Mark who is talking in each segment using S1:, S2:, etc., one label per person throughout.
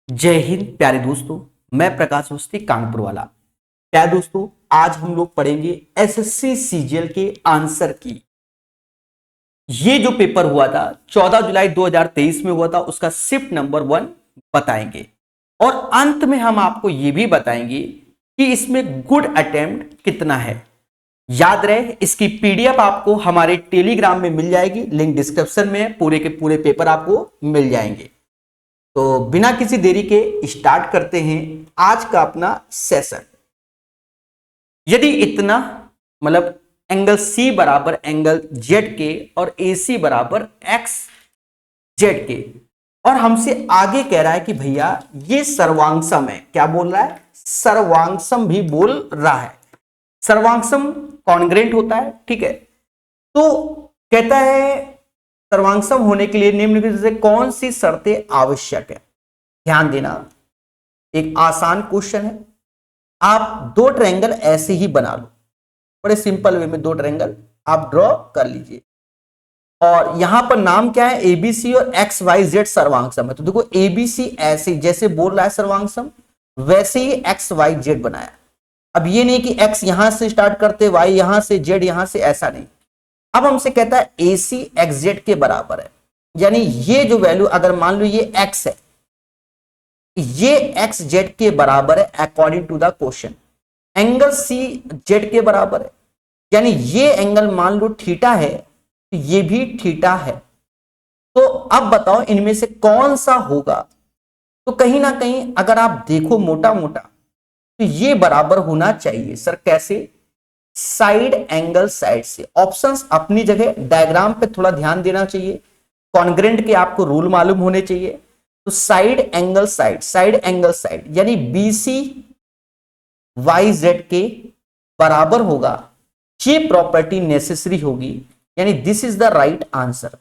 S1: जय हिंद प्यारे दोस्तों। मैं प्रकाश अवस्थी कानपुर वाला। प्यारे दोस्तों, आज हम लोग पढ़ेंगे एसएससी सीजीएल के आंसर की। ये जो पेपर हुआ था 14 जुलाई 2023 में हुआ था, उसका शिफ्ट नंबर 1 बताएंगे और अंत में हम आपको ये भी बताएंगे कि इसमें गुड अटेम्प्ट कितना है। याद रहे, इसकी पीडीएफ आपको हमारे टेलीग्राम में मिल जाएगी, लिंक डिस्क्रिप्शन में है। पूरे के पूरे पेपर आपको मिल जाएंगे। तो बिना किसी देरी के स्टार्ट करते हैं आज का अपना सेशन। यदि इतना मतलब एंगल सी बराबर एंगल जेड के और ए सी बराबर एक्स जेड के, और हमसे आगे कह रहा है कि भैया ये सर्वांगसम है। क्या बोल रहा है? सर्वांगसम भी बोल रहा है। सर्वांगसम कॉन्ग्रेंट होता है, ठीक है। तो कहता है सर्वांगसम होने के लिए निम्नलिखित से कौन सी शर्तें आवश्यक है। ध्यान देना, एक आसान क्वेश्चन है। आप दो ट्रायंगल ऐसे ही बना लो, बड़े सिंपल वे में दो ट्रायंगल आप ड्रॉ कर लीजिए और यहां पर नाम क्या है? एबीसी और एक्स वाई जेड सर्वांगसम है। तो देखो एबीसी ऐसे जैसे बोल रहा है सर्वांगसम, वैसे ही एक्स वाई जेड बनाया। अब ये नहीं कि एक्स यहां से स्टार्ट करते, वाई यहां से, जेड यहां से, ऐसा नहीं। अब हमसे कहता है ए सी एक्स जेड के बराबर है, यानी ये जो वैल्यू अगर मान लो ये एक्स है, ये एक्स जेड के बराबर है according to the question. Angle C Z के बराबर है, यानी ये एंगल मान लो थीटा है, तो ये भी थीटा है। तो अब बताओ इनमें से कौन सा होगा? तो कहीं ना कहीं अगर आप देखो मोटा मोटा तो ये बराबर होना चाहिए। सर कैसे? साइड एंगल साइड से। ऑप्शंस अपनी जगह, डायग्राम पे थोड़ा ध्यान देना चाहिए। कॉन्ग्रेंट के आपको रूल मालूम होने चाहिए। तो side angle side, side angle side यानी बीसी वाई जेड के बराबर होगा। ये प्रॉपर्टी नेसेसरी होगी, यानी this is the right answer.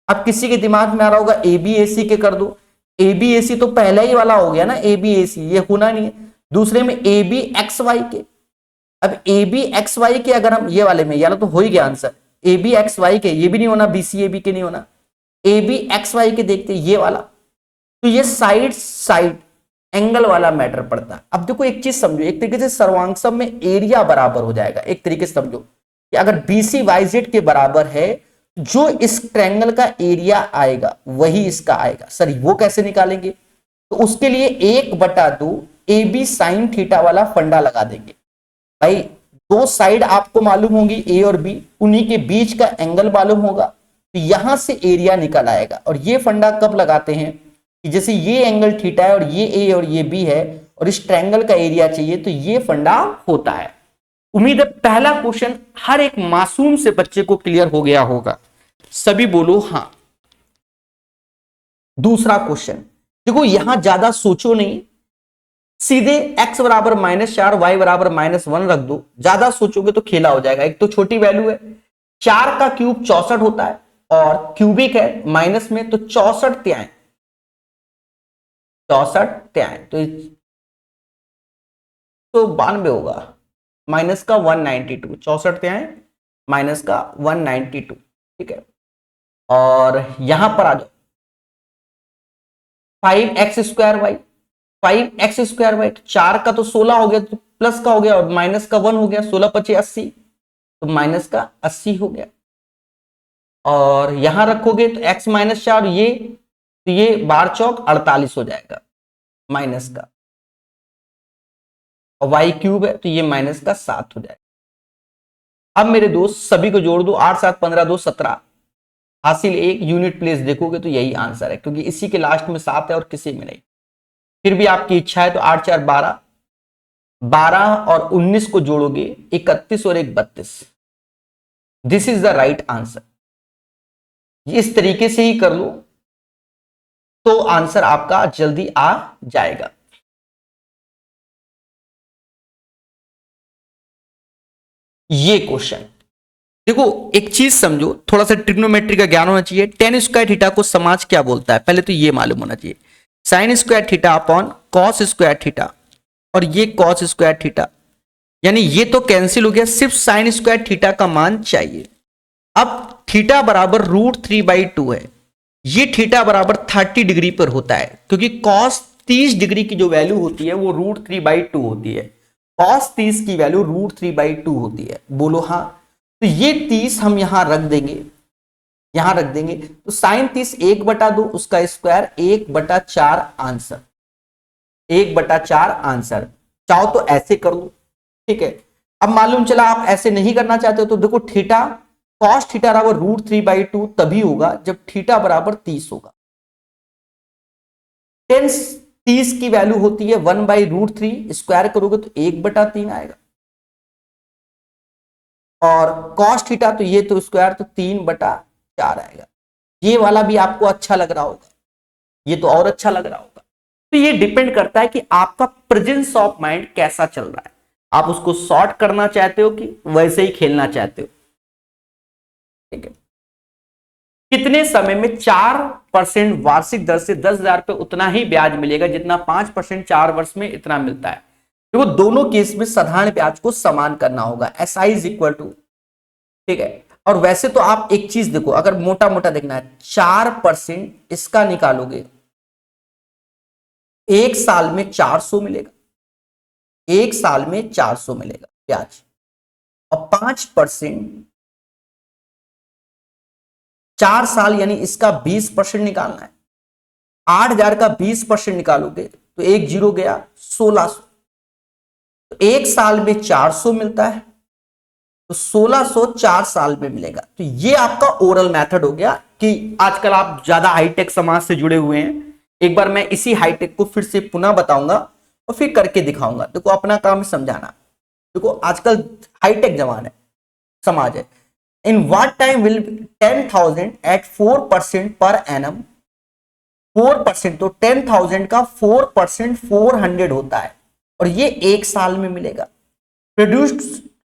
S1: अब किसी के दिमाग में आ रहा होगा ए बी ए सी के कर दो। ए बी ए सी तो पहला ही वाला हो गया ना, ए बी ए सी, ये होना नहीं है। दूसरे में ए बी एक्स वाई के। अब ए बी एक्स वाई के अगर हम ये वाले में, यार तो हो ही गया answer. A B X Y के, ये भी नहीं होना, बी सी ए बी के नहीं होना। ए बी एक्स वाई के देखते ये वाला, तो ये साइड साइड एंगल वाला मैटर पड़ता है। अब देखो एक चीज समझो, एक तरीके से सर्वांगसम में एरिया बराबर हो जाएगा। एक तरीके से समझो कि अगर बीसी वाईजेड के बराबर है, जो इस ट्रायंगल का एरिया आएगा वही इसका आएगा। सर वो कैसे निकालेंगे? तो उसके लिए 1/2 ए बी साइन थीटा वाला फंडा लगा देंगे। भाई दो साइड आपको मालूम होगी ए और बी, उन्हीं के बीच का एंगल मालूम होगा, तो यहां से एरिया निकल आएगा। और ये फंडा कब लगाते हैं कि जैसे ये एंगल थीटा है और ये ए और ये बी है और इस ट्रायंगल का एरिया चाहिए, तो ये फंडा होता है। उम्मीद है पहला क्वेश्चन हर एक मासूम से बच्चे को क्लियर हो गया होगा। सभी बोलो हां। दूसरा क्वेश्चन देखो, यहां ज्यादा सोचो नहीं, सीधे x बराबर -4 y बराबर -1 रख दो। ज्यादा सोचोगे तो खेला हो जाएगा। एक तो छोटी वैल्यू है, 4 का क्यूब 64 होता है और क्यूबिक है माइनस में, तो 64 त्याएं, 64 त्याएं तो 92 होगा, माइनस का 192, 64 त्याएं माइनस का 192, ठीक है। और यहां पर आ जाओ 5x² y, 5x² वाई, 4 का तो 16 हो गया, तो प्लस का हो गया और माइनस का 1 हो गया, 16 × 5 = 80, तो माइनस का 80 हो गया। और यहां रखोगे तो x -4, ये तो ये 12 चौक 48 हो जाएगा माइनस का, और y क्यूब है तो ये माइनस का 7 हो जाएगा। अब मेरे दोस्त सभी को जोड़ दो, 8 7 15 2 17, हासिल 1, यूनिट प्लेस देखोगे तो यही आंसर है, क्योंकि इसी के लास्ट में 7 है और किसी में नहीं। फिर भी आपकी इच्छा है तो 8 4 12, 12 और 19 को जोड़ोगे 31 और 1 32। This is the right answer. इस तरीके से ही कर लो तो आंसर आपका जल्दी आ जाएगा। ये क्वेश्चन देखो, एक चीज समझो, थोड़ा सा ट्रिग्नोमेट्री का ज्ञान होना चाहिए। tan² थीटा को समाज क्या बोलता है, पहले तो ये मालूम होना चाहिए। sin² theta upon cos² theta, और ये cos² थीटा, यानी ये तो कैंसिल हो गया, सिर्फ sin² थीटा का मान चाहिए। अब थीटा बराबर √3/2 है, ये थीटा बराबर 30 डिग्री पर होता है, क्योंकि cos 30 डिग्री की जो वैल्यू होती है वो √3/2 होती है। cos 30 की वैल्यू √3/2 होती है। बोलो हाँ। तो ये 30 हम यहां रख देंगे, यहां रख देंगे। तो साइन 30 1/2 उसका स्क्वायर 1/4 आंसर, 1/4 आंसर। चाहो तो ऐसे कर लो, ठीक है। अब मालूम चला आप ऐसे नहीं करना चाहते हो तो देखो थीटा, cos थीटा बराबर √3/2 तभी होगा जब थीटा बराबर 30 होगा। टेन 30 की वैल्यू होती है 1/√3, स्क्वायर करोगे तो 1/3 आएगा। और cos थीटा तो ये तो स्क्वायर तो 3/4 आएगा। ये वाला भी आपको अच्छा लग रहा होगा, ये तो और अच्छा लग रहा होगा। तो ये डिपेंड करता है कि आपका प्रेजेंस ऑफ माइंड कैसा चल रहा है, आप उसको शॉर्ट करना चाहते हो कि वैसे ही खेलना चाहते हो, ठीक है। कितने समय में 4% वार्षिक दर से 10,000 रुपए उतना ही ब्याज मिलेगा जितना 5% 4 वर्ष में इतना मिलता है। देखो दोनों केस में साधारण ब्याज को समान करना होगा, SI इज इक्वल टू, ठीक है। और वैसे तो आप एक चीज देखो, अगर मोटा मोटा देखना है 4% इसका निकालोगे, एक साल में 400 मिलेगा, एक साल में 400 मिलेगा ब्याज। और 5% 4 साल यानी इसका 20% निकालना है। 8,000 का 20% निकालोगे तो एक जीरो गया, 1,600। तो एक साल में 400 मिलता है तो 1,600 4 साल में मिलेगा। तो ये आपका ओरल मेथड हो गया कि आजकल आप ज्यादा हाईटेक समाज से जुड़े हुए हैं। एक बार मैं इसी हाईटेक को फिर से पुनः बताऊंगा और फिर करके दिखाऊंगा। देखो अपना काम है समझाना। देखो आजकल हाईटेक जमाना है, समाज है। In what time will 10,000 at 4% per annum, 4%, तो 10,000 का 4% 400 होता है और ये एक साल में मिलेगा। Produced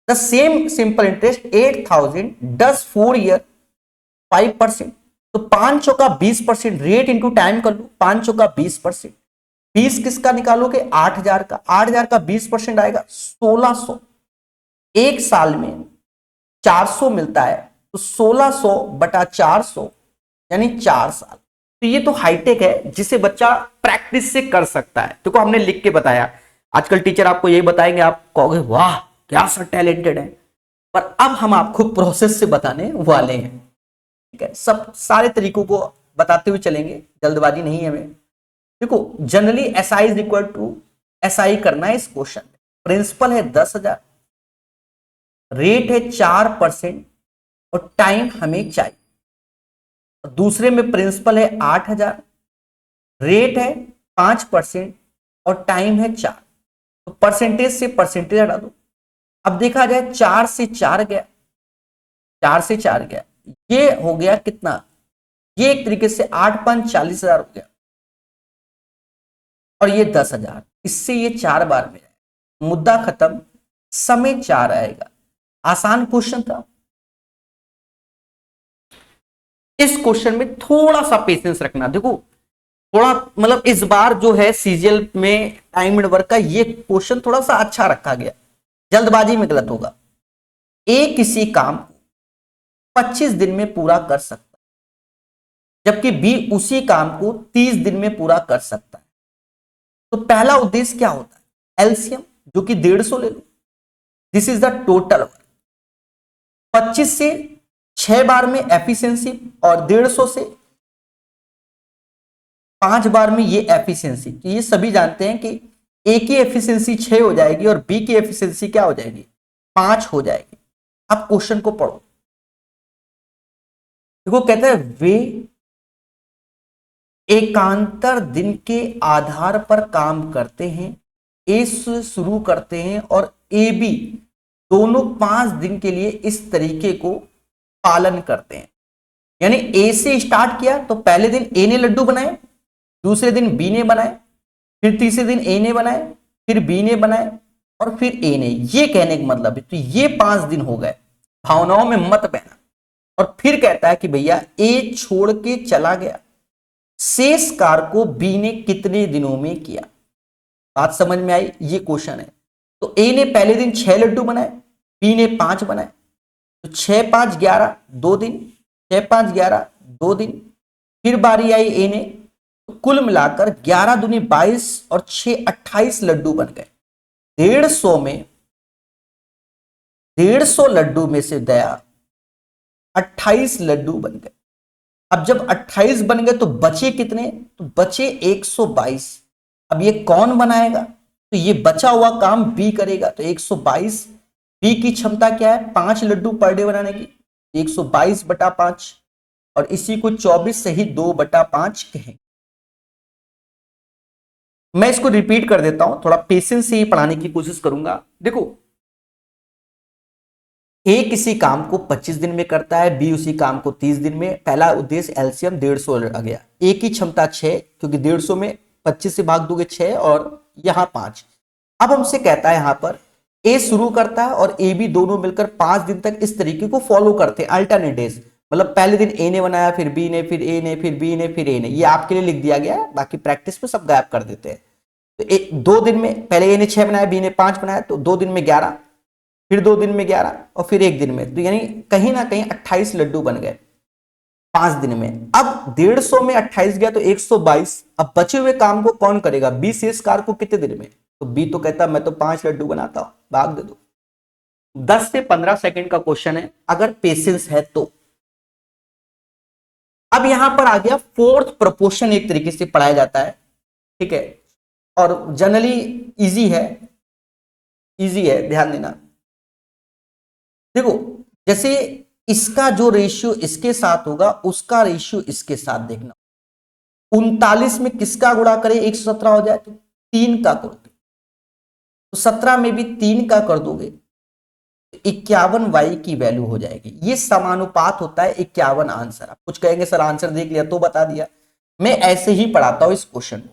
S1: the same simple interest 8,000 10 4 year 5%। तो 5 का 20% रेट इंटू टाइम कर लो, 5 का 20%, 20 किसका निकालोगे 8,000 का, 8,000 का 20% आएगा 1,600। एक साल में 400 मिलता है तो 1,600/400 यानी 4 साल। तो ये तो हाईटेक है जिसे बच्चा प्रैक्टिस से कर सकता है। देखो हमने लिख के बताया, आजकल टीचर आपको यही बताएंगे, आप कहोगे वाह क्या सर टैलेंटेड है। पर अब हम आपको प्रोसेस से बताने वाले हैं, ठीक है। सब सारे तरीकों को बताते हुए चलेंगे, जल्दबाजी नहीं है हमें। देखो generally SI is equal to SI करना है इस क्वेश्चन में। प्रिंसिपल है 10,000, रेट है 4% और टाइम हमें चाहिए। और दूसरे में प्रिंसिपल है 8,000, रेट है 5% और टाइम है 4। तो परसेंटेज से परसेंटेज हटा दो। अब देखा जाए 4 से 4 गया, 4 से 4 गया, ये हो गया कितना, ये एक तरीके से 8×5 40,000 हो गया और ये 10,000। इससे ये 4 बार में जाए, मुद्दा खत्म, समय 4 आएगा। आसान क्वेश्चन था। इस क्वेश्चन में थोड़ा सा पेशेंस रखना। देखो थोड़ा मतलब इस बार जो है सीजीएल में टाइम एंड वर्क का ये क्वेश्चन थोड़ा सा अच्छा रखा गया, जल्दबाजी में गलत होगा। ए किसी काम को 25 दिन में पूरा कर सकता है जबकि बी उसी काम को 30 दिन में पूरा कर सकता है। तो पहला उद्देश्य क्या होता है, एलसीएम, जो कि 150 ले लो। This is the total work. 25 से 6 बार में एफिशिएंसी और 150 से 5 बार में ये एफिशिएंसी। तो ये सभी जानते हैं कि ए की एफिशिएंसी 6 हो जाएगी और बी की एफिशिएंसी क्या हो जाएगी, 5 हो जाएगी। अब क्वेश्चन को पढ़ो। देखो कहते हैं वे एकांतर दिन के आधार पर काम करते हैं। ए से शुरू करते हैं और ए बी दोनों 5 दिन के लिए इस तरीके को पालन करते हैं। यानी ए से स्टार्ट किया तो पहले दिन ए ने लड्डू बनाए, दूसरे दिन बी ने बनाए, फिर तीसरे दिन ए ने बनाए, फिर बी ने बनाए और फिर ए ने। ये कहने का मतलब है तो ये 5 दिन हो गए, भावनाओं में मत बहना। और फिर कहता है कि भैया ए छोड़ के चला गया, शेष कार्य को बी ने कितने दिनों में किया। बात समझ में आई, ये क्वेश्चन है। तो ए ने पहले दिन 6 लड्डू बनाए, बी ने 5 बनाए, तो 6 5 11 2 दिन, 6 5 11 2 दिन। फिर बारी आई ए ने, तो कुल मिलाकर 11 दूनी 22 और 6 28 लड्डू बन गए। 150 लड्डू में से दया 28 लड्डू बन गए। अब जब 28 बन गए तो बचे कितने? तो बचे 122। अब ये कौन बनाएगा? तो ये बचा हुआ काम बी करेगा। तो 122, बी की क्षमता क्या है? 5 लड्डू पर डे बनाने की। 122 बटा 5 और इसी को 24 से ही 2 बटा 5 कहें। मैं इसको रिपीट कर देता हूं, थोड़ा पेशेंस से ही पढ़ाने की कोशिश करूंगा। देखो, ए किसी काम को 25 दिन में करता है, बी उसी काम को 30 दिन में। पहला उद्देश्य एलसीएम 150 आ गया। ए की क्षमता 6, क्योंकि 150 में 25 से भाग दोगे 6 और यहां 5। अब हमसे कहता है यहां पर ए शुरू करता है और ए बी दोनों मिलकर 5 दिन तक इस तरीके को फॉलो करते हैं, अल्टरनेट डेज। मतलब पहले दिन ए ने बनाया, फिर बी ने, फिर ए ने, फिर बी ने, फिर ए ने। ये आपके लिए लिख दिया गया है, बाकी प्रैक्टिस में सब गायब कर देते हैं। तो 2 दिन में पहले ए ने 6 बनाया, बी ने 5 बनाया, तो 2 दिन में 11, फिर 2 दिन में 11 और फिर 1 दिन में। तो यानी कहीं ना कहीं 28 लड्डू बन गए 5 दिन में। अब 150 में 28 गया तो 122। अब बचे हुए काम को कौन करेगा? बी शेष कार्य को कितने दिन में? तो बी तो कहता मैं तो 5 लड्डू बनाता हूं, भाग दे दो। 10 से 15 सेकंड का क्वेश्चन है, अगर पेशेंस है तो। अब यहां पर आ गया फोर्थ प्रोपोर्शन, एक तरीके से पढ़ाया जाता है, ठीक है, और जनरली इजी है, ध्यान देना। देखो, जैसे इसका जो रेशियो इसके साथ होगा, उसका रेशियो इसके साथ देखना। 39 में किसका गुणा करें 117 हो जाए? तो 3 का करोगे। तो 17 में भी 3 का कर दोगे, 51 वाई की वैल्यू हो जाएगी। ये समानुपात होता है 51 आंसर। आप कुछ कहेंगे सर आंसर देख लिया तो बता दिया। मैं ऐसे ही पढ़ाता हूं इस क्वेश्चन को।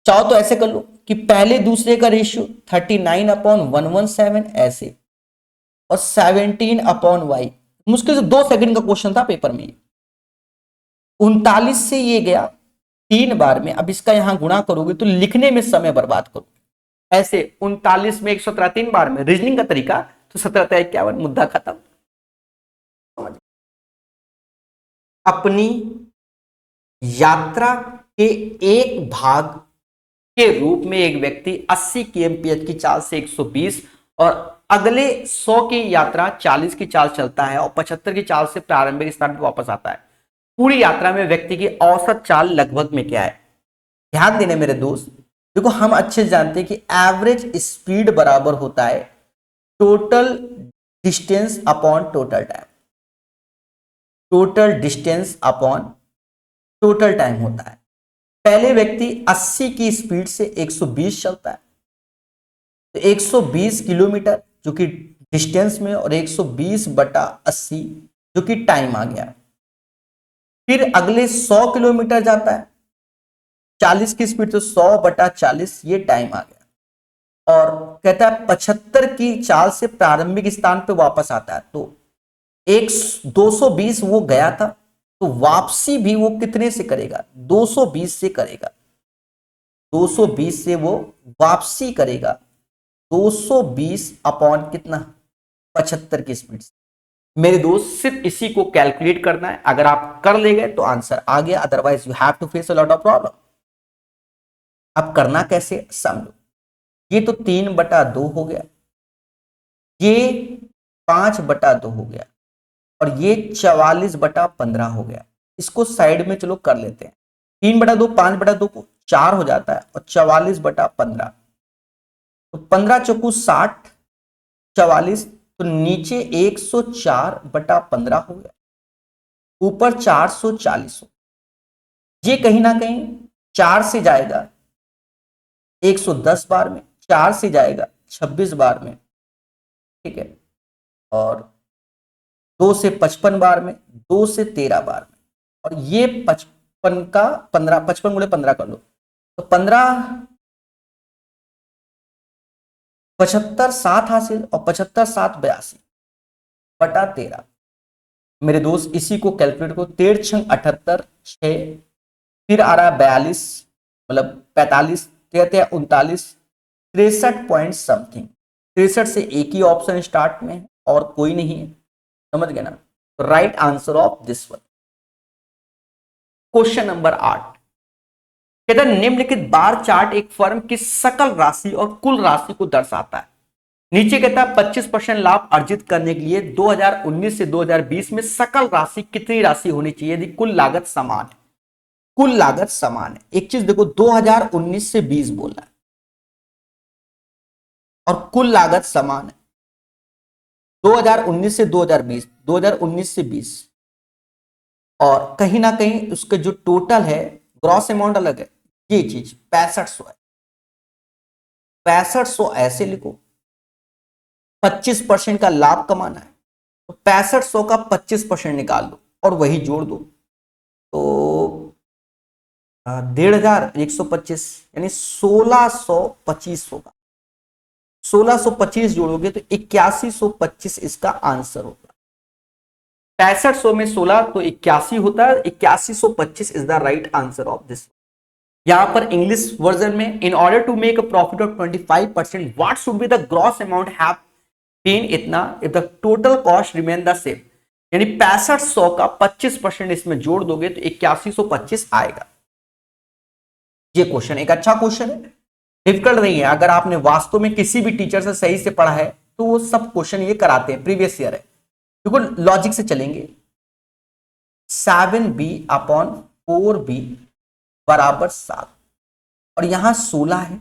S1: चाहो तो ऐसे कर लो कि पहले दूसरे का रेशियो 39/117 ऐसे, और 17/y। मुश्किल से 2 सेकंड का क्वेश्चन था पेपर में। 39 से ये गया 3 बार में। अब इसका यहां गुणा करोगे तो लिखने में समय बर्बाद करोगे। ऐसे 39 में 117 3 बार में, रीजनिंग का तरीका। तो 17×51, मुद्दा खत्म। अपनी यात्रा के एक भाग के रूप में एक व्यक्ति 80 kmph की चाल से 120 और अगले 100 की यात्रा 40 की चाल चलता है और 75 की चाल से प्रारंभिक स्थान पर वापस आता है। पूरी यात्रा में व्यक्ति की औसत चाल लगभग में क्या है? ध्यान देने मेरे दोस्त। देखो, हम अच्छे जानते हैं कि एवरेज स्पीड बराबर होता है total distance upon total time. Total distance upon total time होता है। पहले व्यक्ति 80 की स्पीड से 120 चलता है, तो 120 किलोमीटर जो कि डिस्टेंस में, और 120/80 जो कि टाइम आ गया। फिर अगले 100 किलोमीटर जाता है 40 की स्पीड, तो 100/40 ये टाइम आ गया। और कहता है 75 की चाल से प्रारंभिक स्थान पे वापस आता है, तो 220 वो गया था, तो वापसी भी वो कितने से करेगा? 220 से करेगा। 220 से वो वापसी करेगा 220 अपॉन कितना? 75 की स्पीड से। मेरे दोस्त, सिर्फ इसी को कैलकुलेट करना है। अगर आप कर ले गए तो आंसर आ गया, otherwise you have to face a lot of problem. अब करना कैसे समझो। ये तो 3/2 हो गया, ये 5/2 हो गया, और ये 44/15 हो गया। इसको साइड में चलो कर लेते हैं। 3/2 5/2 को 4 हो जाता है, और 44/15, तो 15 चौकू 60, 44, तो नीचे 104/15 हो गया, ऊपर 440 हो। ये कहीं ना कहीं 4 से जाएगा 110 बार में, 4 से जाएगा 26 बार में, ठीक है, और 2 से 55 बार में, 2 से 13 बार में, और ये 55 का 15, 55 गुणे 15 कर लो, तो 15 75 7 हासिल, और 75 7 82/13। मेरे दोस्त, इसी को कैलकुलेट को 13 78 6, फिर आ रहा है 42, मतलब 45, 39, 63 पॉइंट समथिंग। 63 से एक ही ऑप्शन स्टार्ट में है और कोई नहीं है, समझ गए ना? Right answer of this one. Question number 8, कहता है निम्नलिखित बार चार्ट एक फर्म की सकल राशि और कुल राशि को दर्शाता है। नीचे कहता है 25% लाभ अर्जित करने के लिए 2019 से 2020 में सकल राशि कितनी राशि होनी चाहिए यदि कुल लागत समान है। कुल लागत समान है, एक चीज देखो 2019 से 20 बोला है और कुल लागत समान है 2019 से 2020, 2019 से 20, और कहीं ना कहीं उसके जो टोटल है ग्रॉस अमाउंट अलग है। ये चीज 6500 है, 6500 ऐसे लिखो, 25% का लाभ कमाना है तो 6500 का 25% निकाल दो और वही जोड़ दो तो 1,500, यानी 1625 होगा। 1625 जोड़ोगे तो 8125 इसका आंसर होगा। 6500 में 16 तो 81 होता है, 8125 is the right answer of this. यहां पर इंग्लिश वर्जन में in order to make a profit of 25% what should be the gross amount have been इतना if the total cost remain the same, यानी 6500 का 25% इसमें जोड़ दोगे तो 8125 आएगा। ये क्वेश्चन एक अच्छा क्वेश्चन है, डिफिकल्ट नहीं है। अगर आपने वास्तव में किसी भी टीचर से सही से पढ़ा है तो वो सब क्वेश्चन ये कराते हैं, प्रीवियस ईयर है। देखो लॉजिक से चलेंगे, 7b अपॉन 4b बराबर 7 और यहां 16 है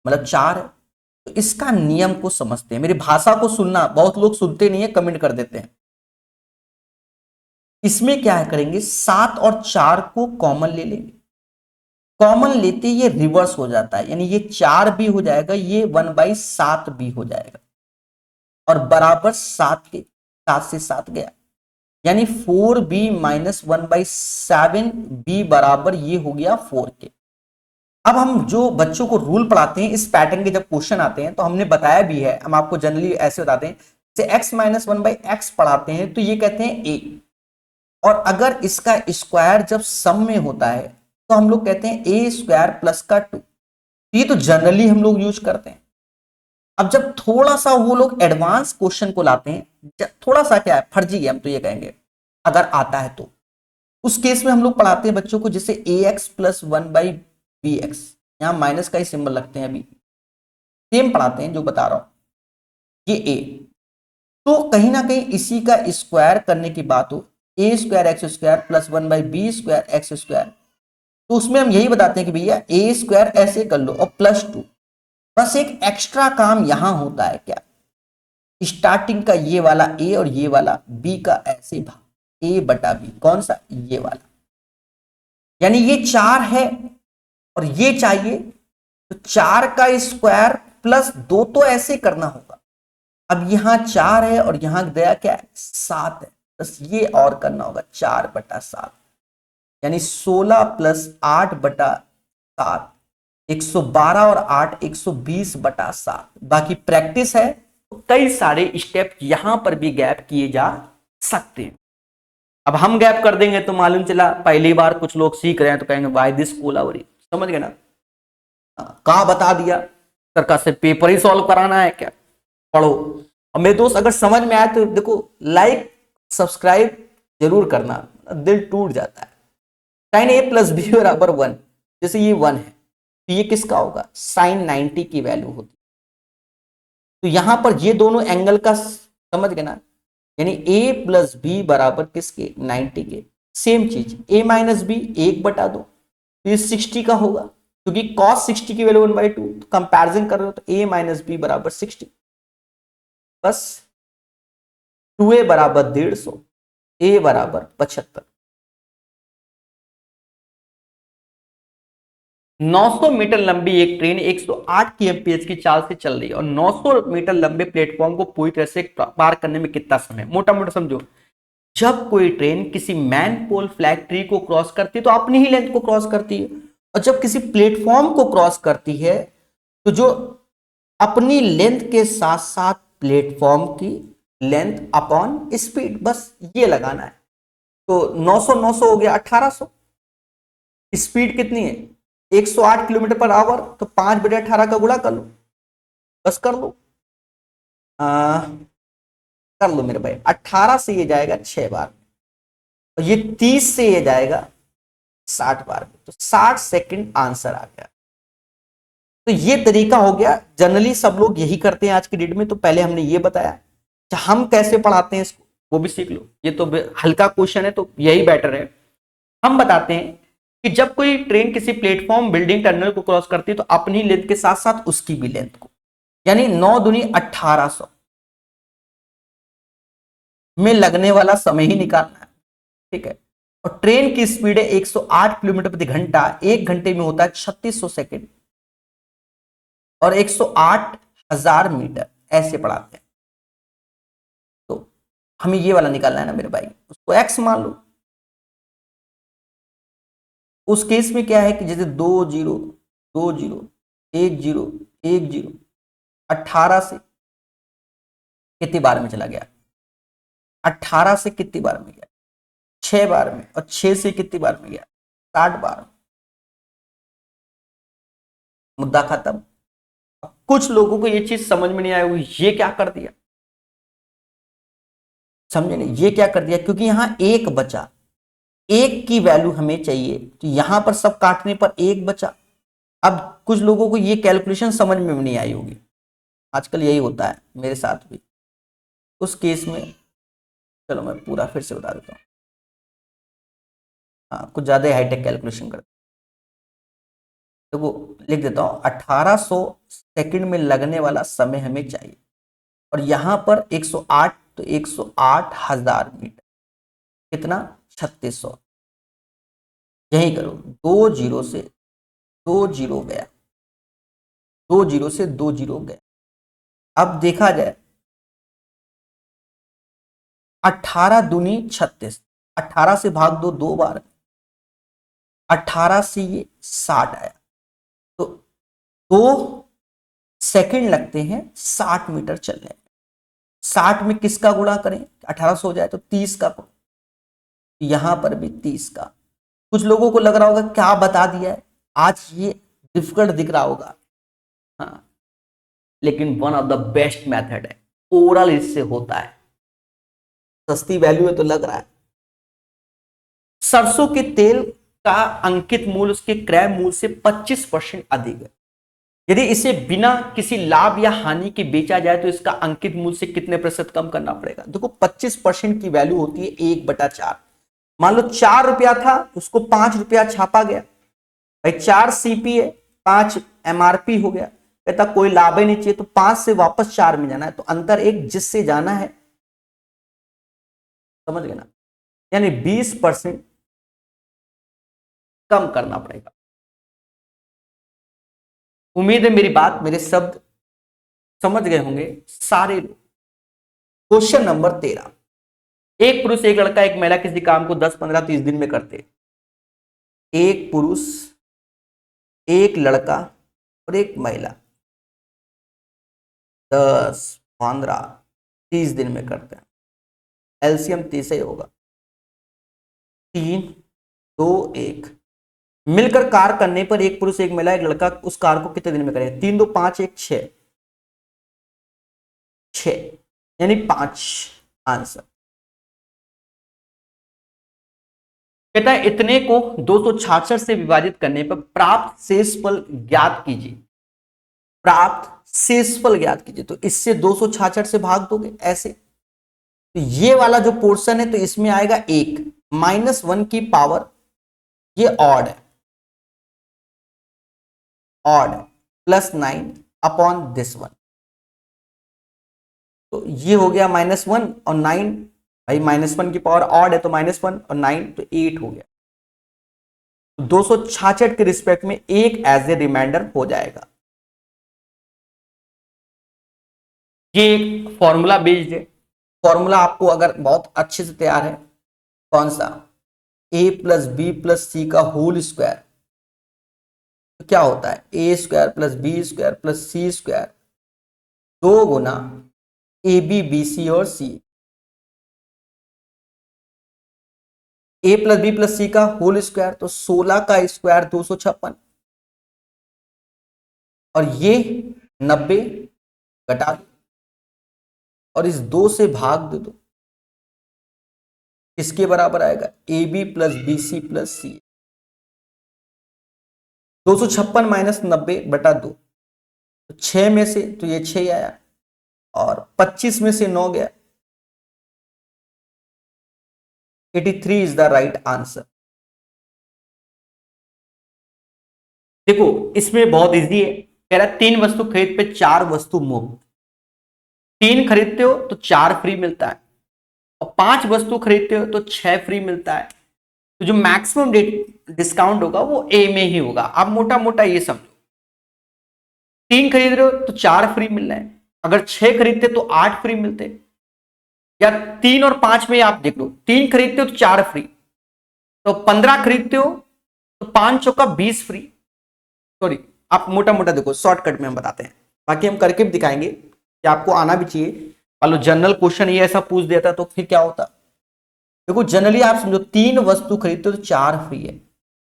S1: मतलब 4 है, तो इसका नियम को समझते हैं। मेरी भाषा को सुनना, बहुत लोग सुनते नहीं है, कमेंट कर देते हैं। इसमें क्या है करेंगे, 7 और 4 को कॉमन ले लेंगे, कॉमन लेते ये रिवर्स हो जाता है, यानी ये 4 भी हो जाएगा, ये 1/7 भी हो जाएगा और बराबर 7 के, 7 से 7 गया, यानी 4b माइनस 1/7 b बराबर ये हो गया 4 के। अब हम जो बच्चों को रूल पढ़ाते हैं इस पैटर्न के जब क्वेश्चन आते हैं तो हमने बताया भी है, हम आपको जनरली ऐसे बताते हैं, जैसे x माइनस 1/x पढ़ाते हैं तो ये कहते हैं a, और अगर इसका स्क्वायर जब सम में होता है तो हम लोग कहते हैं a स्क्वायर प्लस का 2। ये तो जनरली हम लोग यूज करते हैं। अब जब थोड़ा सा वो लोग एडवांस क्वेश्चन को लाते हैं, थोड़ा सा क्या है फर्जी है, हम तो ये कहेंगे अगर आता है तो उस केस में हम लोग पढ़ाते हैं बच्चों को जैसे ax प्लस 1/bx, यहां माइनस का ही सिंबल लगते हैं, अभी सेम पढ़ाते हैं जो बता रहा हूं, ये a, तो कहीं ना कहीं इसी का स्क्वायर करने की बात हो, a square x square plus 1/b square x square, तो उसमें हम यही बताते हैं कि भैया a स्क्वायर ऐसे कर लो और प्लस 2। बस एक एक्स्ट्रा काम यहां होता है क्या, स्टार्टिंग का ये वाला a और ये वाला b का ऐसे भाग a बटा b, कौन सा, ये वाला, यानी ये 4 है और ये चाहिए तो 4 का स्क्वायर प्लस 2 तो ऐसे करना होगा। अब यहां 4 है और यहां गया क्या है 7 है, बस ये और करना होगा 4/7, यानी 16 प्लस 8/7, 112 और 8 120/7। बाकी प्रैक्टिस है तो कई सारे स्टेप यहां पर भी गैप किए जा सकते हैं। अब हम गैप कर देंगे तो मालूम चला पहली बार कुछ लोग सीख रहे हैं तो कहेंगे वाई दिस कोलावरी, समझ गए ना, कहा बता दिया सरकार से पेपर ही सॉल्व कराना है क्या, पढ़ो। और मेरे दोस्त अगर समझ में आए तो देखो लाइक सब्सक्राइब जरूर करना, दिल टूट जाता है। साइन a प्लस बी बराबर 1, जैसे ये 1 है तो ये किसका होगा, साइन 90 की वैल्यू होती, तो यहां पर ये दोनों एंगल का समझ गए ना, यानी a प्लस बी बराबर किसके, 90 के। सेम चीज a माइनस बी 1/2, तो ये 60 का होगा क्योंकि cos 60 की वैल्यू 1/2, तो कंपैरिजन कर रहे हो तो a माइनस बी बराबर 60, बस 2a बराबर 150, a बराबर 75। 900 मीटर लंबी एक ट्रेन 108 kmph की चाल से चल रही है और 900 मीटर लंबे प्लेटफॉर्म को पूरी तरह से पार करने में कितना समय, मोटा मोटा समझो, जब कोई ट्रेन किसी मैन पोल फ्लैग ट्री को क्रॉस करती है तो अपनी ही लेंथ को क्रॉस करती है, और जब किसी प्लेटफॉर्म को क्रॉस करती है तो जो अपनी लेंथ के साथ साथ प्लेटफॉर्म की लेंथ अपॉन स्पीड, बस ये लगाना है। तो 900 900 हो गया 1800, स्पीड कितनी है 108 किलोमीटर पर आवर, तो 5/18 का गुणा कर लो, बस कर लो, कर लो मेरे भाई। 18 से ये जाएगा 6 बार और ये 30 से ये जाएगा 60 बार में, तो 60 सेकंड आंसर आ गया। तो ये तरीका हो गया, जनरली सब लोग यही करते हैं आज की डेट में। तो पहले हमने ये बताया, अच्छा हम कैसे पढ़ाते हैं इसको वो भी सीख लो। ये तो हल्का क्वेश्चन है तो यही बेटर है। हम बताते हैं कि जब कोई ट्रेन किसी प्लेटफॉर्म, बिल्डिंग, टर्मिनल को क्रॉस करती है तो अपनी लेंथ के साथ साथ उसकी भी लेंथ को, यानी 9 दूनी 1800 में लगने वाला समय ही निकालना है, ठीक है। और ट्रेन की स्पीड है 108 किलोमीटर प्रति घंटा, 1 घंटे में होता है 3600 सेकेंड और 108,000 मीटर, ऐसे पढ़ाते हैं। तो हमें ये वाला निकालना है ना मेरे भाई, उसको एक्स मान लो। उस केस में क्या है कि जैसे 2 0 2 0 1 0 1 0 18 से कितनी बार में चला गया, 18 से कितनी बार में गया, 6 बार में, और 6 से कितनी बार में गया, 60 बार में। मुद्दा खत्म। कुछ लोगों को ये चीज समझ में नहीं आई, ये क्या कर दिया, समझे नहीं, ये क्या कर दिया, क्योंकि यहां एक बचा, एक की वैल्यू हमें चाहिए, तो यहां पर सब काटने पर एक बचा। अब कुछ लोगों को ये कैलकुलेशन समझ में नहीं आई होगी, आजकल यही होता है मेरे साथ भी। उस केस में चलो मैं पूरा फिर से बता देता हूँ। हाँ, कुछ ज्यादा हाईटेक कैलकुलेशन कर, देखो लिख देता हूँ, 1800 सेकंड में लगने वाला समय हमें चाहिए, और यहां पर 108, तो 108,000 मीटर, कितना, 3600। यही करो, 2 0 से 2 0 गया, 2 0 से 2 0 गया। अब देखा जाए, 18 दूनी 36, 18 से भाग दो 2 बार, 18 से ये 60 आया, तो 2 सेकंड लगते हैं 60 मीटर चलने में। 60 में किसका गुणा करें, 1800 हो जाए तो 30 का, यहां पर भी 30 का। कुछ लोगों को लग रहा होगा क्या बता दिया है, आज ये डिफिकल्ट दिख रहा होगा, हाँ, लेकिन one of the best method है, ओरल इससे होता है, सस्ती वैल्यू है तो लग रहा है। सरसों के तेल का अंकित मूल्य उसके क्रय मूल्य से 25% अधिक है। यदि इसे बिना किसी लाभ या हानि के बेचा जाए तो इसका अंकित मूल्य से कितने प्रतिशत कम करना पड़ेगा। देखो 25% की वैल्यू होती है 1/4। मान लो 4 रुपया था, उसको 5 रुपया छापा गया, भाई 4 सीपी है, 5 एमआरपी हो गया, कहता कोई लाभ ही नहीं चाहिए, तो 5 से वापस 4 में जाना है, तो अंतर एक जिससे जाना है, समझ गए ना, यानी 20% कम करना पड़ेगा। उम्मीद है मेरी बात, मेरे शब्द समझ गए होंगे सारे लोग। क्वेश्चन नंबर 13, एक पुरुष, एक लड़का, एक महिला किसी काम को 10, 15, 30 दिन में करते। एक पुरुष, एक लड़का और एक महिला 10, 15, 30 दिन में करते हैं। एलसीएम 30 ही होगा, 3, 2, 1। मिलकर कार करने पर एक पुरुष, एक महिला, एक लड़का उस कार को कितने दिन में करेगा। 3, 2, 5, 1, 6, 6 यानी 5 आंसर। कहता है इतने को 266 से विभाजित करने पर प्राप्त शेषफल ज्ञात कीजिए। प्राप्त शेषफल ज्ञात कीजिए, तो इससे 266 से भाग दोगे ऐसे, तो ये वाला जो पोर्शन है तो इसमें आएगा 1, -1 की पावर, ये ऑड है, ऑड +9 अपॉन दिस वन, तो ये हो गया -1 और 9, भाई -1 की पावर ऑड है तो -1 और 9 तो 8 हो गया। 266 के रिस्पेक्ट में एक एज ए रिमाइंडर हो जाएगा। ये एक फॉर्मूला बेस्ड है, फॉर्मूला आपको अगर बहुत अच्छे से तैयार है, कौन सा, a+b+c का होल स्क्वायर, तो क्या होता है a² + b² + c², 2 गुना ab, bc और c, a+b+c का होल स्क्वायर, तो 16 का स्क्वायर 256, और ये 90 घटा दो और इस 2 से भाग दे दो, इसके बराबर आएगा ab + bc + c। 256 माइनस 90/2, तो 6 में से तो ये 6 आया, और 25 में से 9 गया, 83 इज द राइट आंसर। देखो इसमें बहुत इजी है, कह रहा है 3 वस्तु खरीद पे 4 वस्तु मुफ्त, 3 खरीदते हो तो 4 फ्री मिलता है, और 5 वस्तु खरीदते हो तो 6 फ्री मिलता है। तो जो मैक्सिमम डिस्काउंट होगा वो ए में ही होगा। आप मोटा मोटा ये समझो, 3 खरीद रहे हो तो 4 फ्री मिल रहे हैं, अगर 6 खरीदते तो 8 फ्री मिलते, या 3 और 5 में आप देख लो, 3 खरीदते हो तो 4 फ्री, तो 15 खरीदते हो तो 5 चौका 20 फ्री। सॉरी, आप मोटा मोटा देखो, शॉर्टकट में हम बताते हैं, बाकी हम करके भी दिखाएंगे कि आपको आना भी चाहिए। मान लो जनरल क्वेश्चन ये ऐसा पूछ देता तो फिर क्या होता। देखो जनरली आप समझो, 3 वस्तु खरीदते हो तो 4 फ्री है,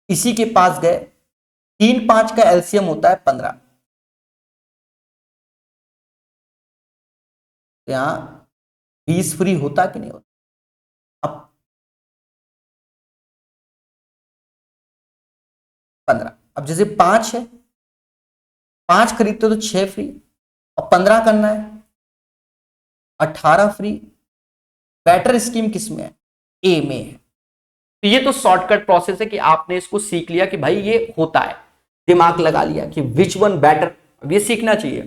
S1: इसी के पास गए, 3 5 का एलसीएम होता है 15, तो यहां 20 फ्री होता कि नहीं होता। अब 15, अब जैसे 5 है, 5 खरीदते हो तो 6 फ्री, और 15 करना है, 18 फ्री। बेटर स्कीम किस में है, ए में है। तो ये तो शॉर्टकट प्रोसेस है कि आपने इसको सीख लिया कि भाई ये होता है, दिमाग लगा लिया कि विच वन बेटर, ये सीखना चाहिए।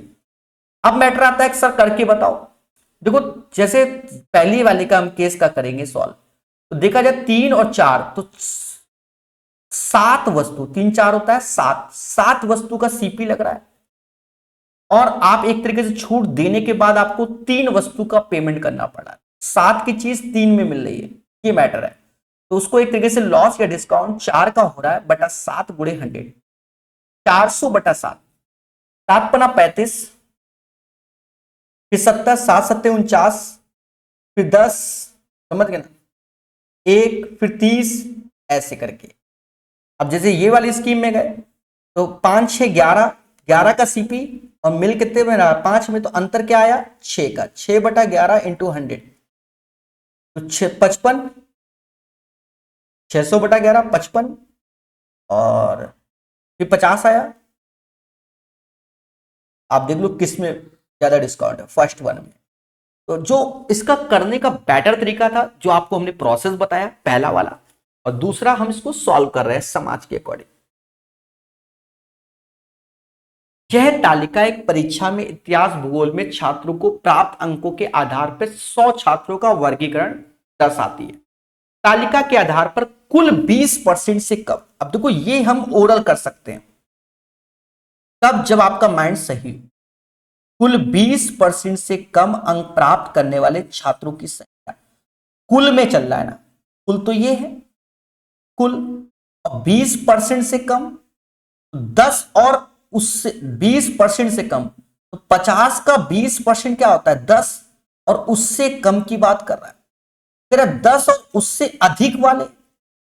S1: अब मैटर आता है कि सर करके बताओ। देखो जैसे पहली वाली का हम केस का करेंगे सॉल्व, तो देखा जाए 3 और 4, तो 7 वस्तु, 3 4 होता है 7, 7 वस्तु का सीपी लग रहा है, और आप एक तरीके से छूट देने के बाद आपको 3 वस्तु का पेमेंट करना पड़ा है, 7 की चीज 3 में मिल रही है, ये मैटर है। तो उसको एक तरीके से लॉस या डिस्काउंट 4 का हो रहा है बटा 7 गुणे 100, 400/7, 7 पना 35, फिर 70, 7 7 49, फिर 10, समझ गए ना, 1, फिर 30, ऐसे करके। अब जैसे ये वाली स्कीम में गए तो 5 6 11, 11 का सीपी, और मिल कितने में रहा 5 में, तो अंतर क्या आया 6 का, 6/11 इंटू 100, तो 55, 600/11 55, और फिर 50 आया। आप देख लो किस में ज्यादा डिस्काउंट है, फर्स्ट वन में। तो जो इसका करने का बेटर तरीका था, जो आपको हमने प्रोसेस बताया पहला वाला, और दूसरा हम इसको सॉल्व कर रहे हैं समाज के अकॉर्डिंग। यह तालिका एक परीक्षा में इतिहास भूगोल में छात्रों को प्राप्त अंकों के आधार पर 100 छात्रों का वर्गीकरण दर्शाती है। तालिका के आधार पर कुल 20% से कम, अब देखो ये हम ओरल कर सकते हैं तब जब आपका माइंड सही हो, कुल 20% से कम अंक प्राप्त करने वाले छात्रों की संख्या, कुल में चल रहा है ना, कुल तो ये है कुल, 20% से कम 10, और उससे 20% से कम, तो 50 का 20% क्या होता है 10, और उससे कम की बात कर रहा है। तेरा 10 और उससे अधिक वाले,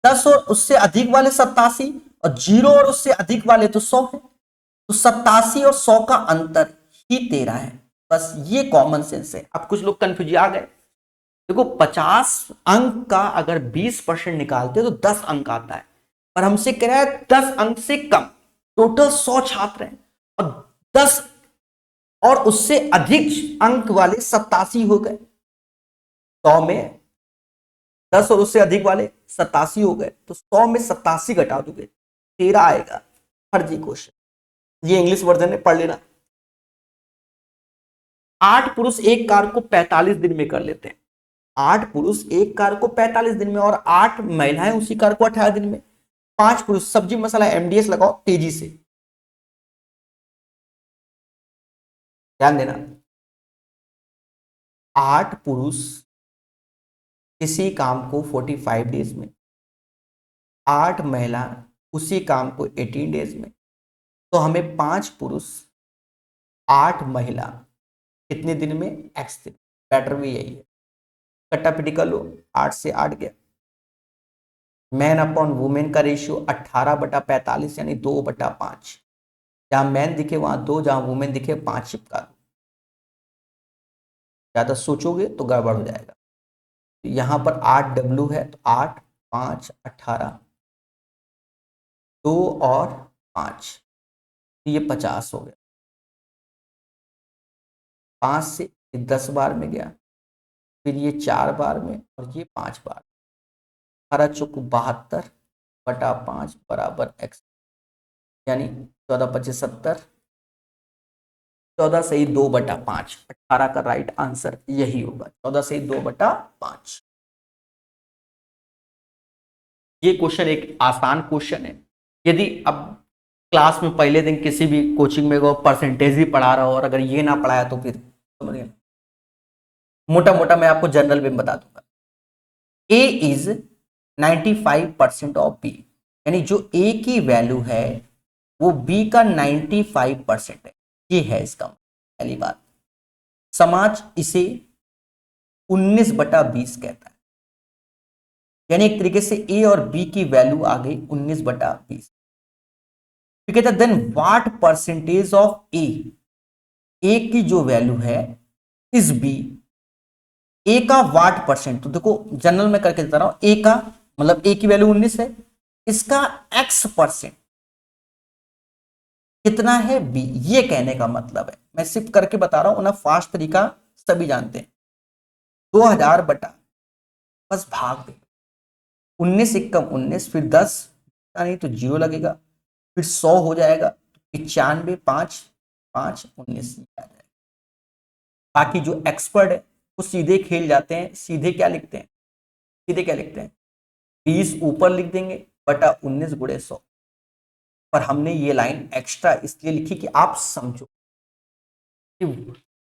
S1: 10 और उससे अधिक वाले 87, और 0 और उससे अधिक वाले तो 100 है, तो 87 और 100 का अंतर ही 13 है। बस ये कॉमन सेंस है। अब कुछ लोग कंफ्यूज आ गए, देखो 50 अंक का अगर 20% निकालते तो 10 अंक आता है, पर हमसे कह रहा है 10 अंक से कम, टोटल 100 छात्र हैं, और 10 और उससे अधिक अंक वाले 87 हो गए, 100 में 10 और उससे अधिक वाले 87 हो गए, तो 100 में 87 घटा दोगे 13 आएगा। फर्जी क्वेश्चन, ये इंग्लिश वर्जन में पढ़ लेना। 8 पुरुष एक कार को 45 दिन में कर लेते हैं, 8 पुरुष एक कार को 45 दिन में, और 8 महिलाएं उसी कार को 18 दिन में। 5 पुरुष, सब्जी मसाला एमडीएस लगाओ तेजी से, ध्यान देना। 8 पुरुष इसी काम को 45 डेज में, 8 महिला उसी काम को 18 डेज में, तो हमें 5 पुरुष 8 महिला कितने दिन में, एक्स दिन। बैटर भी यही है, कट्टा पिटी कर लो, 8 से 8 गया। मैन अपॉन वुमेन का रेशियो 18/45 यानी 2/5, जहां मैन दिखे वहां 2, जहां वुमेन दिखे 5 चिपका दो, ज्यादा सोचोगे तो गड़बड़ हो जाएगा। यहां पर 8W है, तो 8 5 18, 2 और 5, ये 50 हो गया। 5 से 10 बार में गया, फिर ये 4 बार में और ये 5 बार। 18×72 बराबर x, यानी 14×25 = 70। 14 से ही 2/5, 18 का राइट आंसर यही होगा, 14 से ही 2/5। ये क्वेश्चन एक आसान क्वेश्चन है। यदि अब क्लास में पहले दिन किसी भी कोचिंग में वो परसेंटेज भी पढ़ा रहा हो और अगर ये ना पढ़ाया तो फिर समझिए, मोटा मोटा मैं आपको जनरल में बता दूंगा। ए इज 95% ऑफ बी, यानी जो ए की वैल्यू है वो बी का 95% है, ये है इसका पहली बात। समाज इसे 19/20 कहता है, यानी एक तरीके से ए और बी की वैल्यू आ गई 19/20। कहता है देन व्हाट परसेंटेज ऑफ ए, ए की जो वैल्यू है इस बी, ए का वाट परसेंट। तो देखो जनरल में करके देता रहा हूं, ए का मतलब ए की वैल्यू 19 है, इसका x% कितना है बी, ये कहने का मतलब है। मैं सिर्फ करके बता रहा हूं ना, फास्ट तरीका सभी जानते हैं। 2000 बटा बस भाग दे, 19 एकम 19, फिर 10 नहीं तो 0 लगेगा, फिर 100 हो जाएगा, 95, 5 5 19 आ जाएगा। बाकी जो एक्सपर्ट है वो सीधे खेल जाते हैं, सीधे क्या लिखते हैं, सीधे क्या लिखते हैं, 20 ऊपर लिख देंगे बटा 19×100। पर हमने ये लाइन एक्स्ट्रा इसलिए लिखी कि आप समझो कि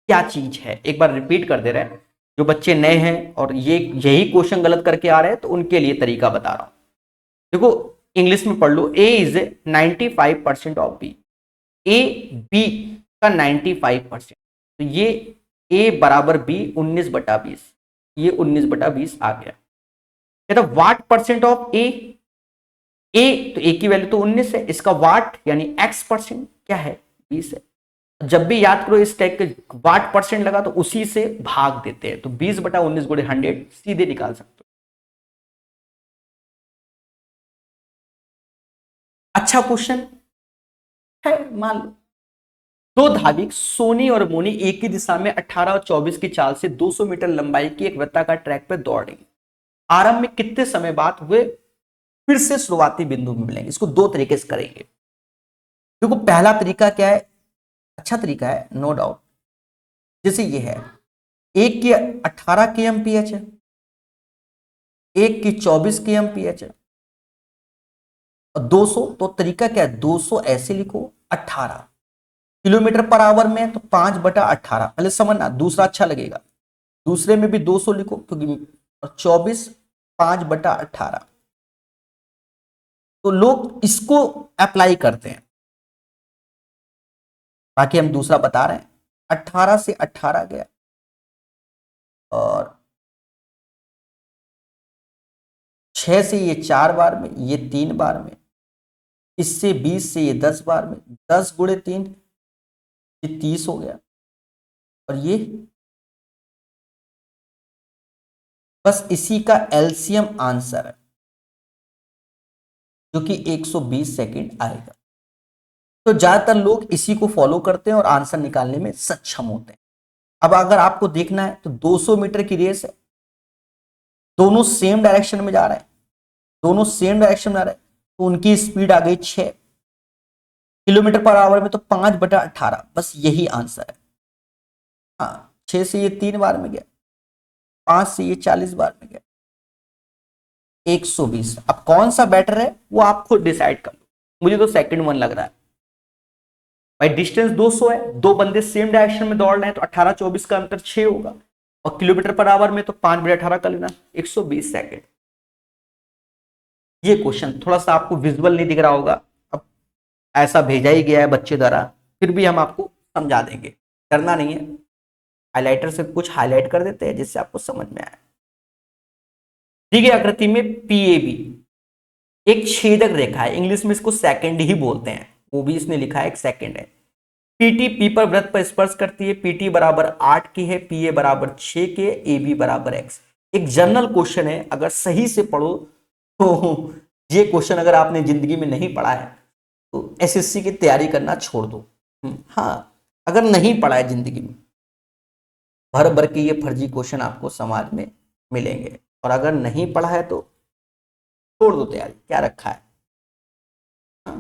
S1: क्या चीज है। एक बार रिपीट कर दे रहे हैं, जो बच्चे नए हैं और ये यही क्वेश्चन गलत करके आ रहे हैं तो उनके लिए तरीका बता रहा हूं। देखो इंग्लिश में पढ़ लो, A is 95% of B, A B का 95%, तो ये ए बराबर बी 19/20, ये 19/20 आ गया। कहता वाट परसेंट ऑफ ए, ए तो ए की वैल्यू तो 19 है, इसका वाट यानी x% क्या है 20 है। जब भी याद करो इस टाइप के वाट परसेंट लगा तो उसी से भाग देते हैं, तो 20/19 × 100 सीधे निकाल सकते हो। अच्छा क्वेश्चन है, मान लो दो धाविक सोनी और मोनी एक ही दिशा में 18 और 24 की चाल से 200 मीटर लंबाई की एक वृत्ताकार ट्रैक पर दौड़ रही, आरंभ में कितने समय बाद वे फिर से शुरुआती बिंदु में मिलेंगे। इसको दो तरीके से करेंगे। देखो पहला तरीका क्या है, अच्छा तरीका है नो डाउट। जैसे ये है, एक की 18 kmph है, एक की 24 kmph है और 200, तो तरीका क्या है, 200 ऐसे लिखो, 18 किलोमीटर पर आवर में तो 5/18, पहले समझना, दूसरा अच्छा लगेगा, दूसरे में भी 200 लिखो क्योंकि 24 5/18। तो लोग इसको अप्लाई करते हैं, बाकी हम दूसरा बता रहे हैं। 18 से 18 गया और 6 से ये 4 बार में, ये 3 बार में, इससे 20 से ये 10 बार में, 10×3 ये 30 हो गया और ये बस इसी का एलसीएम आंसर है जो कि 120 सेकंड आएगा। तो ज्यादातर लोग इसी को फॉलो करते हैं और आंसर निकालने में सक्षम होते हैं। अब अगर आपको देखना है तो 200 मीटर की रेस है, दोनों सेम डायरेक्शन में जा रहे हैं, दोनों सेम डायरेक्शन में जा रहे हैं, तो उनकी स्पीड आ गई 6 किलोमीटर पर आवर में, तो 5/18, बस यही आंसर है। हाँ 6 से ये 3 बार में गया, 5 से ये 40 बार में गया, 120। अब कौन सा बेटर है वो आप खुद डिसाइड कर लो, मुझे तो सेकंड वन लग रहा है भाई। डिस्टेंस 200 है, दो बंदे सेम डायरेक्शन में दौड़ रहे हैं तो 18-24 का अंतर 6 होगा और किलोमीटर पर आवर में तो 5/18 कर लेना, 120 सेकंड। ये क्वेश्चन थोड़ा सा आपको विजुअल नहीं दिख रहा होगा, अब ऐसा भेजा ही गया है बच्चे द्वारा, फिर भी हम आपको समझा देंगे, डरना नहीं है। हाइलाइटर से कुछ हाईलाइट कर देते हैं जिससे आपको समझ में आए। दी गई आकृति में पीएबी एक छेदक रेखा है, इंग्लिश में इसको सेकंड ही बोलते हैं, वो भी इसने लिखा है एक सेकंड है। पीटी पी पर वृत्त पर स्पर्श करती है, पीटी बराबर 8 की है, पीए बराबर 6 के, ए बी बराबर x। एक जनरल क्वेश्चन है, अगर सही से पढ़ो तो ये क्वेश्चन अगर आपने जिंदगी में नहीं पढ़ा है तो एसएससी की तैयारी करना छोड़ दो। हाँ, अगर नहीं पढ़ा है जिंदगी में, भर भर के ये फर्जी क्वेश्चन आपको समाज में मिलेंगे, और अगर नहीं पढ़ा है तो छोड़ दो तैयारी, क्या रखा है। हाँ,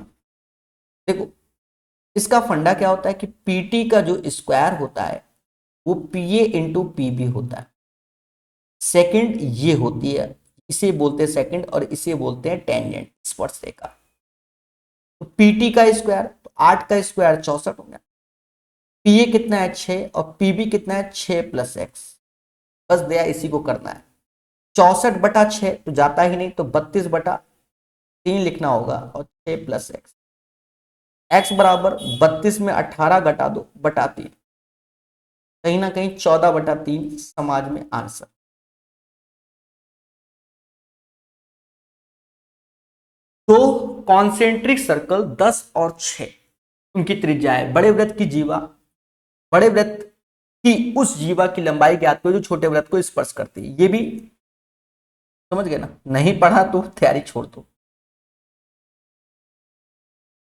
S1: देखो इसका फंडा क्या होता है कि पीटी का जो स्क्वायर होता है वो पीए इंटू पीबी होता है। सेकंड ये होती है, इसे बोलते हैं सेकंड, और इसे बोलते हैं टेंजेंट, स्पर्शरेखा। तो पीटी का स्क्वायर, तो 8 का स्क्वायर 64 हो गया। पीए कितना है 6, और पीबी कितना है 6 प्लस एक्स। बस दया इसी को करना है। 64/6 तो जाता ही नहीं, तो 32/3 लिखना होगा, और 6 प्लस एक्स। एक्स बराबर 32 में 18 घटा दो बटा 3, कहीं ना कहीं 14/3 समाज में आंसर। तो कॉन्सेंट्रिक सर्कल 10 और 6 उनकी त्रिज्या है। बड़े वृत्त की जीवा, बड़े वृत्त की उस जीवा की लंबाई ज्ञात करो जो छोटे वृत्त को स्पर्श करती है। ये भी समझ गए ना, नहीं पढ़ा तो तैयारी छोड़ दो।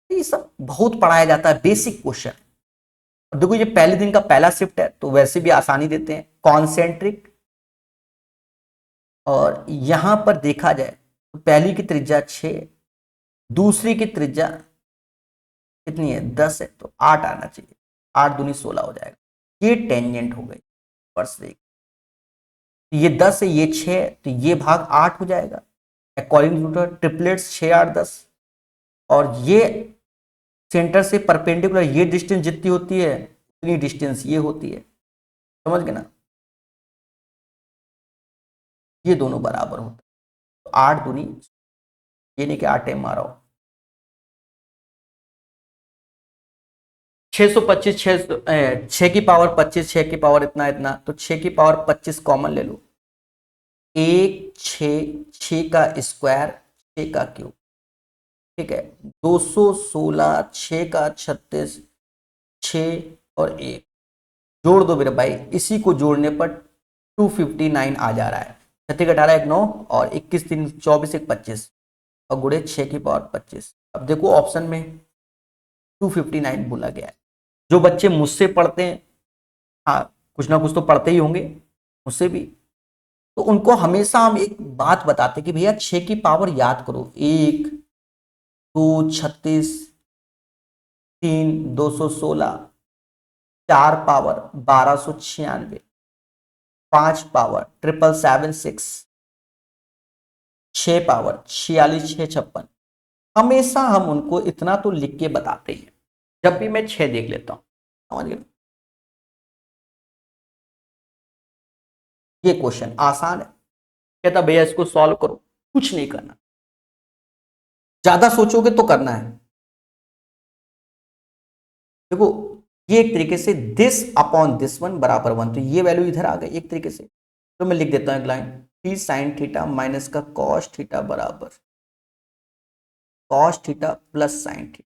S1: ये सब बहुत पढ़ाया जाता है, बेसिक क्वेश्चन। देखो ये पहले दिन का पहला शिफ्ट है, तो वैसे भी आसानी देते हैं। कॉन्सेंट्रिक, और यहां पर देखा जाए तो पहली की त्रिज्या 6, दूसरी की त्रिज्या कितनी है 10 है, तो 8 आना चाहिए। 8 दूनी 16 हो जाएगा। ये टेंजेंट हो गई स्पर्शरेखा। ये 10 है, ये 6 है, तो ये भाग 8 हो जाएगा। According to triplets 6 8 10। और ये सेंटर से परपेंडिकुलर ये डिस्टेंस जितनी होती है उतनी डिस्टेंस ये होती है। समझ गए ना, ये दोनों बराबर होता है। तो 8 दूनी, ये नहीं कि 8 मारा हो। 625, 6 की पावर 25, 6 की पावर इतना इतना, तो 6 की पावर 25 कॉमन ले लो। 6 का स्क्वायर, 6 का क्यूब, ठीक है। 216, 6 का 36, 6 और 1 जोड़ दो मेरे भाई। इसी को जोड़ने पर 259 आ जा रहा है। 36 18 1 9, और 21 3 24 1 25, और गुड़े 6 की पावर 25। अब देखो ऑप्शन में 259 बोला गया है। जो बच्चे मुझसे पढ़ते हैं, हाँ कुछ ना कुछ तो पढ़ते ही होंगे मुझसे भी, तो उनको हमेशा हम एक बात बताते कि भैया 6 की पावर याद करो। 1 2 36, 3 216, 4 पावर 1296, 5 पावर 777 6, 6 पावर 46 6 56। हमेशा हम उनको इतना तो लिख के बताते हैं, जब भी मैं 6 देख लेता हूं। समझ गए। ये क्वेश्चन आसान है, कहता भैया इसको सॉल्व करो, कुछ नहीं करना, ज्यादा सोचोगे तो करना है। देखो ये एक तरीके से दिस अपॉन दिस वन बराबर 1, तो ये वैल्यू इधर आ गई एक तरीके से। तो मैं लिख देता हूं एक line, T sine theta minus का कॉस थीटा बराबर cos theta plus sine theta.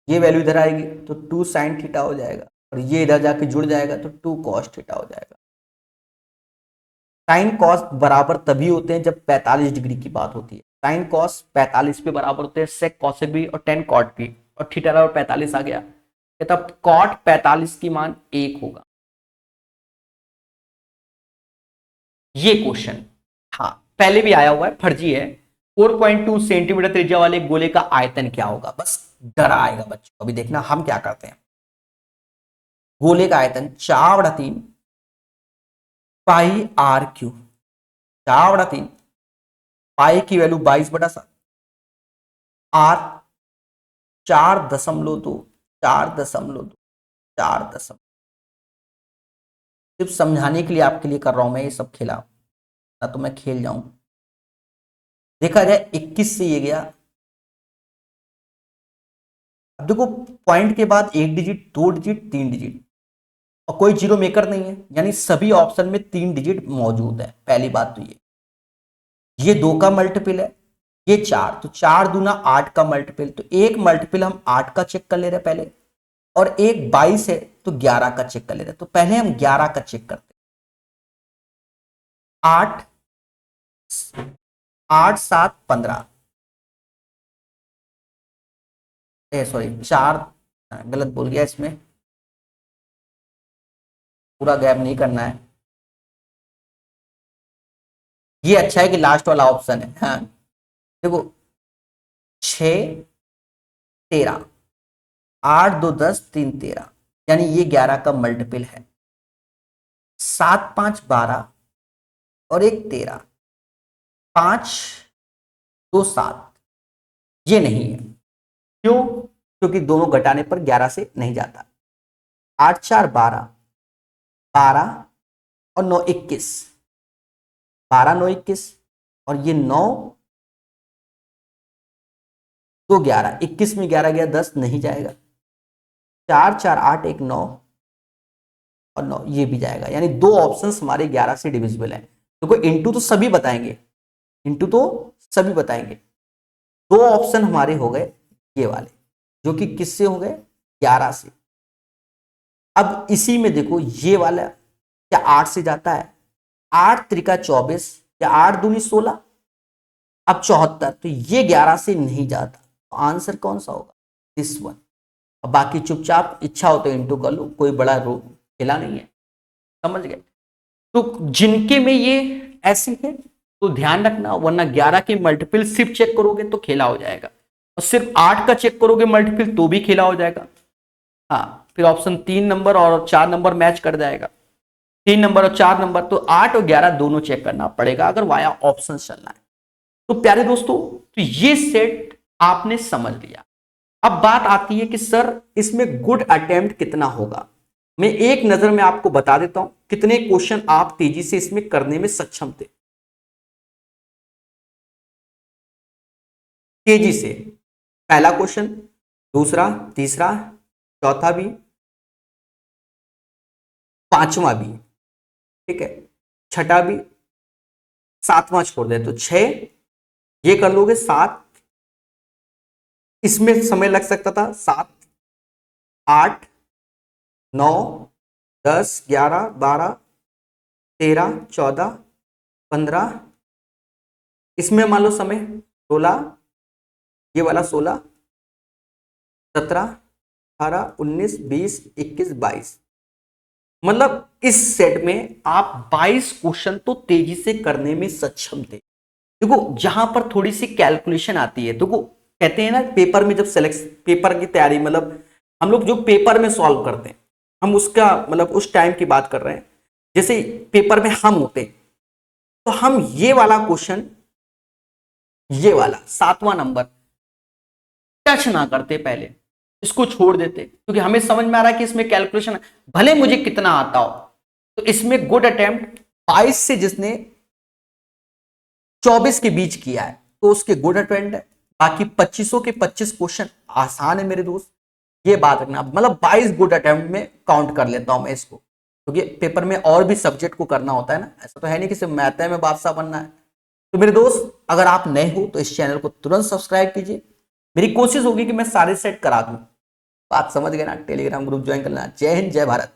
S1: ये वैल्यू इधर आएगी तो 2 साइन थीटा हो जाएगा, और ये इधर जाके जुड़ जाएगा तो 2 कॉस थीटा हो जाएगा। साइन कॉस बराबर तभी होते हैं जब 45 डिग्री की बात होती है। साइन कॉस 45 पे बराबर होते हैं सेक कॉसेक भी और टेन कॉट भी, और थीटा बराबर 45 आ गया, तब कॉट 45 की मान 1 होगा। ये क्वेश्चन हाँ पहले भी आया हुआ है, फर्जी है। 4.2 सेंटीमीटर त्रिज्या वाले गोले का आयतन क्या होगा, बस डर आएगा बच्चों। अभी देखना हम क्या करते हैं। गोले का आयतन 4/3 पाई आर क्यू, 4/3 पाई की वैल्यू 22/7, आर 4.2, 4.2, 4 सिर्फ समझाने के लिए आपके लिए कर रहा हूं मैं ये सब खेला, ना तो मैं खेल जाऊं। देखा जाए 21 से ये गया। अब देखो पॉइंट के बाद एक डिजिट, दो डिजिट, तीन डिजिट, और कोई जीरो मेकर नहीं है, यानी सभी ऑप्शन में 3 डिजिट मौजूद है। पहली बात तो ये 2 का मल्टीपल है, ये 4, तो 4 दूना 8 का मल्टीपल, तो एक मल्टीपल हम 8 का चेक कर ले रहे हैं पहले, और एक 22 है तो 11 का चेक कर ले रहे हैं। तो पहले हम 11 का चेक करते हैं। 8 8 7 15, सॉरी 4, गलत बोल गया, इसमें पूरा गैप नहीं करना है। ये अच्छा है कि लास्ट वाला ऑप्शन है। हाँ देखो, 6 13, 8 2 10 3 13, यानी ये 11 का मल्टीपल है। 7 5 12 और 1 13, 5 2 7, ये नहीं है। क्यों? क्योंकि दोनों घटाने पर 11 से नहीं जाता। 8 4 12, 12 और 9 21, 12 9 21, और ये 9 2 11, 21 में 11 गया 10, नहीं जाएगा। 4 4 8 1 9 और 9, ये भी जाएगा। यानी दो ऑप्शंस हमारे 11 से डिविजिबल है। देखो इंटू तो सभी बताएंगे, इंटू तो सभी बताएंगे। दो ऑप्शन हमारे हो गए ये वाले, जो कि किससे हो गए? 11 से। अब इसी में देखो ये वाला क्या 8 से जाता है? 8 त्रिका 24, या 8 दूनी 16, अब 74, तो ये 11 से नहीं जाता। तो आंसर कौन सा होगा? This one. अब बाकी चुपचाप इच्छा हो तो इंटू कर लो, कोई बड़ा रो खेला नहीं है, समझ गए? तो जिनके में ये ऐसी है तो ध्यान रखना, वरना 11 के मल्टीपल सिर्फ चेक करोगे तो खेला हो जाएगा, और सिर्फ 8 का चेक करोगे मल्टीपल तो भी खेला हो जाएगा। हाँ, फिर ऑप्शन 3 नंबर और 4 नंबर मैच कर जाएगा। 3 नंबर और 4 नंबर, तो 8 और 11 दोनों चेक करना पड़ेगा अगर वाया ऑप्शन चलना है। तो प्यारे दोस्तों, तो ये सेट आपने समझ लिया। अब बात आती है कि सर इसमें गुड अटेम्प्ट कितना होगा। मैं एक नजर में आपको बता देता हूं कितने क्वेश्चन आप तेजी से इसमें करने में सक्षम थे। तेजी से पहला क्वेश्चन, दूसरा, तीसरा, चौथा भी, पांचवा भी, ठीक है, छठा भी, सातवां छोड़ दे तो 6, ये कर लोगे 7, इसमें समय लग सकता था 7 8 9 10 11 12 13 14 15, इसमें मान लो समय 16, ये वाला 16 17 18 19 20 21 22, मतलब इस सेट में आप 22 क्वेश्चन तो तेजी से करने में सक्षम थे। देखो जहां पर थोड़ी सी कैलकुलेशन आती है, देखो कहते हैं ना पेपर में जब सेलेक्ट पेपर की तैयारी, मतलब हम लोग जो पेपर में सॉल्व करते हैं, हम उसका मतलब उस टाइम की बात कर रहे हैं। जैसे पेपर में हम होते तो हम ये वाला क्वेश्चन, ये वाला 7वां नंबर टच ना करते, पहले इसको छोड़ देते, क्योंकि हमें समझ में आ रहा है कि इसमें कैलकुलेशन भले मुझे कितना आता हो। तो इसमें गुड अटेम्प्ट 22 से जिसने 24 के बीच किया है तो उसके गुड अटेम्प्ट है। बाकी 2500 के 25 क्वेश्चन आसान है मेरे दोस्त, ये बात रखना। मतलब 22 गुड अटेम्प्ट में काउंट कर लेता हूं मैं इसको, क्योंकि पेपर में और भी सब्जेक्ट को करना होता है ना, ऐसा तो है नहीं कि सिर्फ मैथ में बादशाह बनना है। तो मेरे दोस्त अगर आप नए हो तो इस चैनल को तुरंत सब्सक्राइब कीजिए। मेरी कोशिश होगी कि मैं सारे सेट करा दूं। बात समझ गए ना? टेलीग्राम ग्रुप ज्वाइन करना। जय हिंद, जय भारत।